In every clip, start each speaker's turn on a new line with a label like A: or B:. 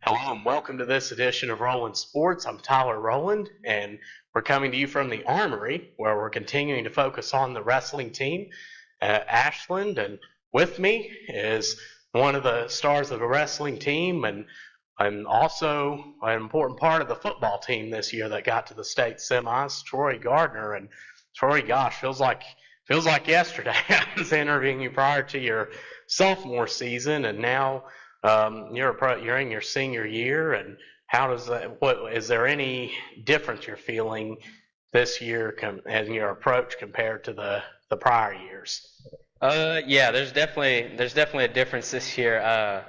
A: Hello and welcome to this edition of Roland Sports. I'm Tyler Rowland, and we're coming to you from the Armory, where we're continuing to focus on the wrestling team at Ashland. And with me is one of the stars of the wrestling team, and also an important part of the football team this year that got to the state semis, Troy Gardner. And Troy, gosh, feels like yesterday. I was interviewing you prior to your sophomore season, and now you're in your senior year. And how does that? What is there any difference you're feeling this year in your approach compared to the prior years?
B: Yeah, there's definitely a difference this year.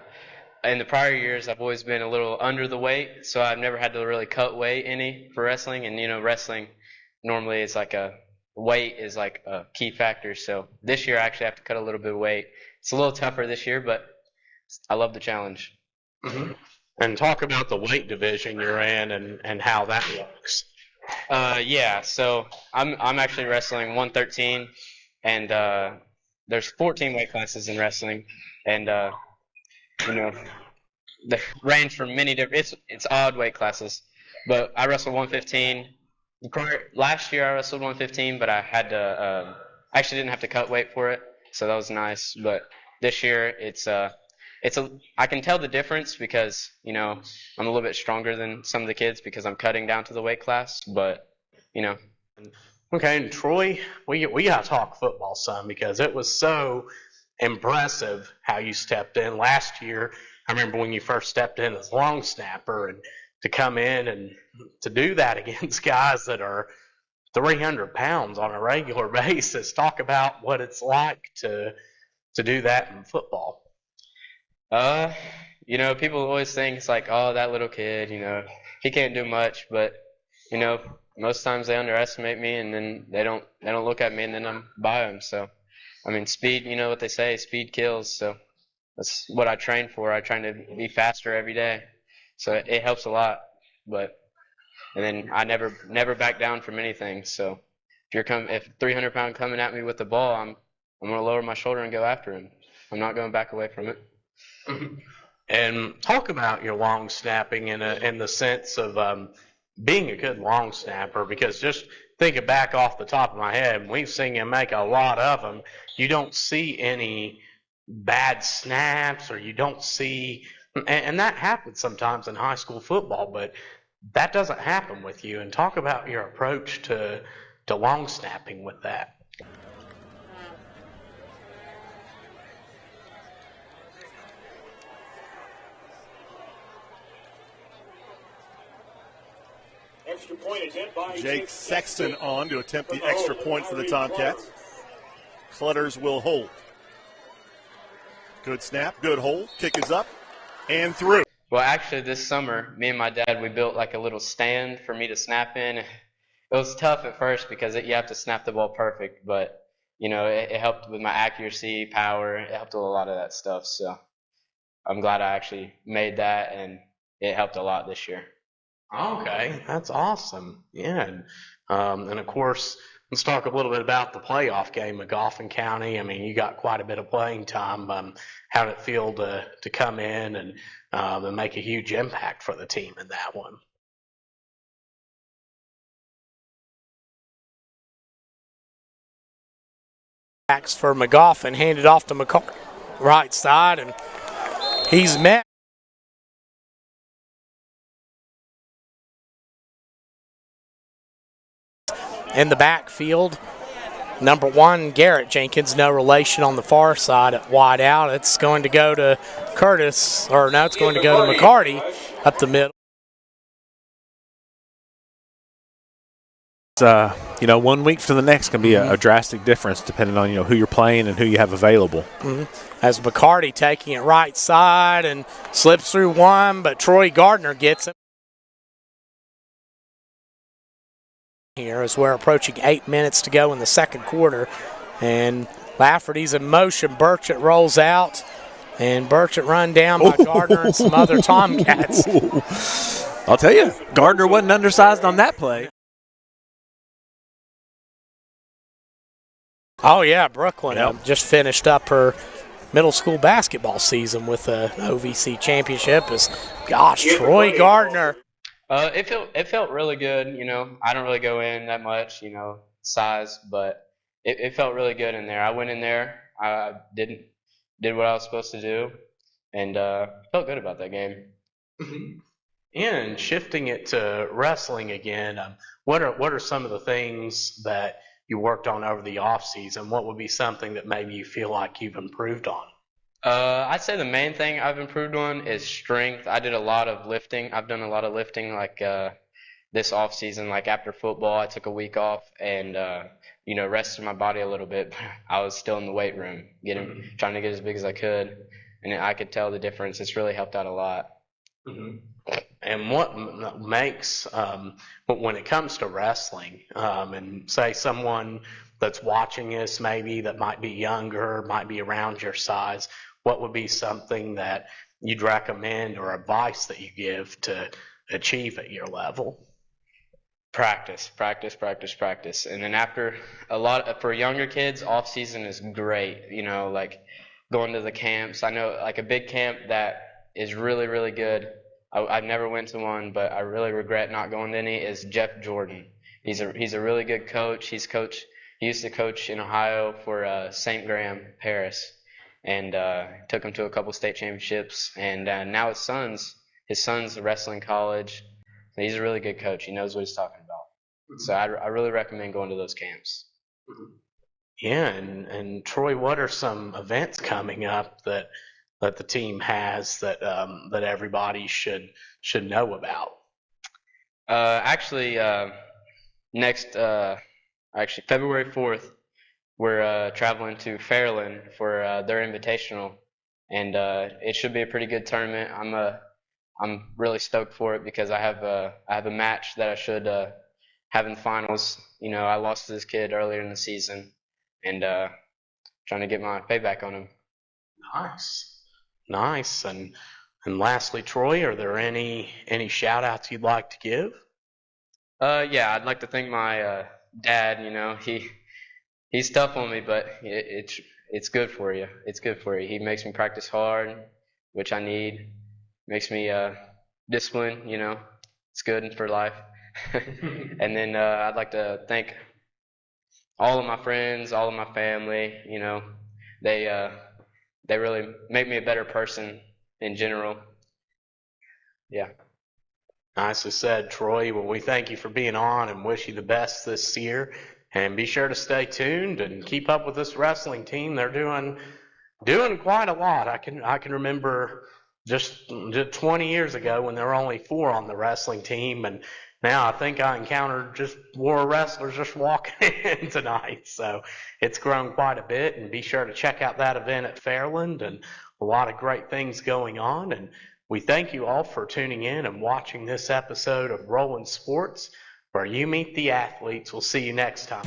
B: In the prior years, I've always been a little under the weight, so I've never had to really cut weight any for wrestling. And wrestling normally is like weight is like a key factor. So this year I actually have to cut a little bit of weight. It's a little tougher this year, but I love the challenge.
A: Mm-hmm. And talk about the weight division you're in and how that looks.
B: Yeah, so I'm actually wrestling 113, and there's 14 weight classes in wrestling, and they range from many different. It's odd weight classes, but I wrestled 115. Last year I wrestled 115, but I had to actually didn't have to cut weight for it, so that was nice. But this year I can tell the difference because I'm a little bit stronger than some of the kids because I'm cutting down to the weight class. But
A: Okay, and Troy, we gotta talk football some because it was so impressive how you stepped in last year. I remember when you first stepped in as long snapper, and to come in and to do that against guys that are 300 pounds on a regular basis. Talk about what it's like to do that in football.
B: People always think it's like, oh, that little kid, he can't do much, but most times they underestimate me, and then they don't look at me, and then I'm by them. So, I mean, speed, you know what they say, speed kills. So that's what I train for. I try to be faster every day, so it helps a lot. And then I never back down from anything. So if 300 pound coming at me with the ball, I'm gonna lower my shoulder and go after him. I'm not going back away from it.
A: And talk about your long snapping in the sense of being a good long snapper, because just thinking back off the top of my head, we've seen you make a lot of them. You don't see any bad snaps, or you don't see, and that happens sometimes in high school football, but that doesn't happen with you. And talk about your approach to long snapping with that.
C: Extra point attempt by Jake Sexton on to attempt the extra point for the Tomcats. Clutters will hold. Good snap, good hold. Kick is up and through.
B: Well, actually, this summer, me and my dad, we built like a little stand for me to snap in. It was tough at first because you have to snap the ball perfect, but it helped with my accuracy, power. It helped with a lot of that stuff. So I'm glad I actually made that, and it helped a lot this year.
A: Okay, that's awesome. Yeah, and of course, let's talk a little bit about the playoff game at Dauphin County. I mean, you got quite a bit of playing time. How did it feel to come in and make a huge impact for the team in that one?
D: For McGough and handed off to McCarty, right side, and he's met. In the backfield, number 1, Garrett Jenkins, no relation on the far side at wide out. It's going to go to Curtis, or no, it's going to go to McCarty up the middle.
E: 1 week to the next can be a drastic difference depending on who you're playing and who you have available.
D: As McCarty taking it right side and slips through one, but Troy Gardner gets it. Here as we're approaching 8 minutes to go in the second quarter, and Lafferty's in motion. Burchett rolls out, and Burchett run down by Gardner and some other Tomcats.
E: I'll tell you, Gardner wasn't undersized on that play.
D: Oh, yeah, Brooklyn just finished up her middle school basketball season with the OVC championship. Troy Gardner.
B: It felt really good. I don't really go in that much, size, but it felt really good in there. I went in there, I did what I was supposed to do, and felt good about that game.
A: And shifting it to wrestling again, what are some of the things that you worked on over the off season? What would be something that maybe you feel like you've improved on?
B: I'd say the main thing I've improved on is strength. I did a lot of lifting. I've done a lot of lifting, like this off season. Like after football, I took a week off and rested my body a little bit. I was still in the weight room, trying to get as big as I could, and I could tell the difference. It's really helped out a lot.
A: Mm-hmm. And what makes when it comes to wrestling, and say someone that's watching this maybe that might be younger, might be around your size, what would be something that you'd recommend or advice that you give to achieve at your level?
B: Practice. And then after for younger kids, off season is great. Like going to the camps. I know like a big camp that is really, really good. I never went to one, but I really regret not going to any, is Jeff Jordan. He's a really good coach. He used to coach in Ohio for St. Graham Paris, and took him to a couple state championships. And now his son's wrestling college. He's a really good coach. He knows what he's talking about. So I really recommend going to those camps.
A: Yeah, and Troy, what are some events coming up that the team has that everybody should know about?
B: Actually, February 4th, we're traveling to Fairland for their invitational, and it should be a pretty good tournament. I'm really stoked for it because I have a match that I should have in the finals. I lost to this kid earlier in the season, and trying to get my payback on him.
A: Nice. And lastly, Troy, are there any shout outs you'd like to give?
B: Yeah, I'd like to thank my dad. He's tough on me, but it's good for you. It's good for you. He makes me practice hard, which I need. Makes me disciplined. It's good for life. And then I'd like to thank all of my friends, all of my family. They really make me a better person in general. Yeah.
A: Nicely said, Troy. Well, we thank you for being on and wish you the best this year. And be sure to stay tuned and keep up with this wrestling team. They're doing quite a lot. I can remember just 20 years ago when there were only 4 on the wrestling team, and now I think I encountered just 4 wrestlers just walking in tonight. So it's grown quite a bit, and be sure to check out that event at Fairland, and a lot of great things going on. And we thank you all for tuning in and watching this episode of Rollin' Sports, where you meet the athletes. We'll see you next time.